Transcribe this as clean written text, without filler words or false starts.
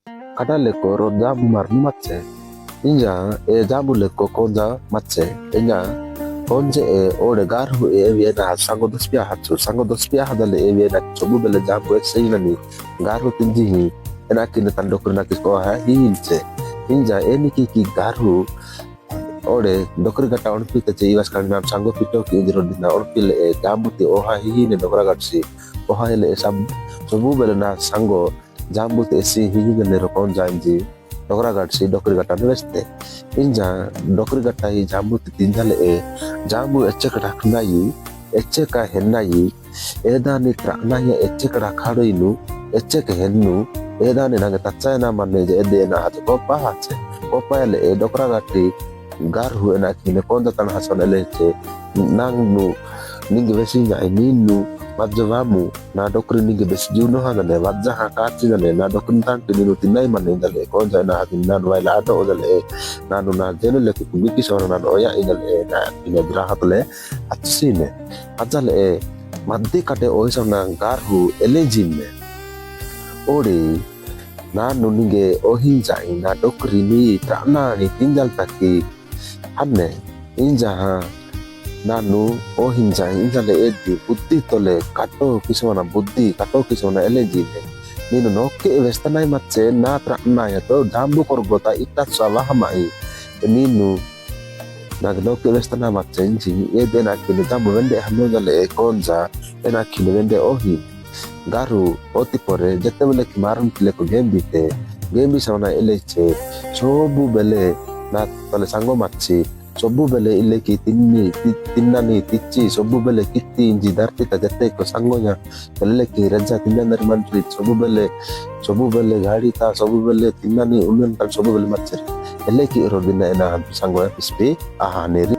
Kadale ko ro jamu marnu matse. Inja jamu le ko konja matse. Enya konje ore garhu eviena sango dospia hadale eviena chobu bele jamu exeina ni garhu tinji ena kine tandok na kisko ha hinche. Inja eni ki garhu ore dokri gata onpi te iwas kan nam sango pito ki jiro dina onpil jamu ti oha hi ne dokra gatsi oha ele chobu bele na sango jamu te si hi ne ro kon janji dokra gatsi dokri gata neveste. Inja dokri gata hi jamu ti tinjale jamu ecce kata khnai ecce ka hennai edani trana ya ecce kata khadoinu ecce ke hennu edani nang tatsa na manne je edena hat ko pa hat ko pa ele dokra gati garhu ena kine konda tan hasan eleche nang nu ninge besinya ninu majavamu na dokri ninge bes juno ha ne wajja ha kachi ne na dokri tan tinu tinai manne dale konja na hatin nan waila ado dale nanu na jenule ku biki sona nan oya inale na ina grahat le atsine ajale madde kate oisona garhu elejinne ore nanu ninge ohinja ina dokri ni trana ni tinjal taki Anne inja nanu ohinja injale edi buddhi tole kato kisona eleji ninu nokke westanai matse na trana ya to jambu korgota itat salah mai ninu nag nokke westana matse inji edena kine jambu wende hanu jale konja ena kine wende ohi garu otipore jetebele kimarun kile ko gembi sona eleche sobu bele na tole sango matsi sobu bele ile ki tinnani ticci sobu bele kitti inji darti tajate ko sangonya bele ki raja tinnan mantri sobu bele gadi ta sobu bele tinnani umen tan sobu bele matsi ele ki rodina ena sango pispe aha neri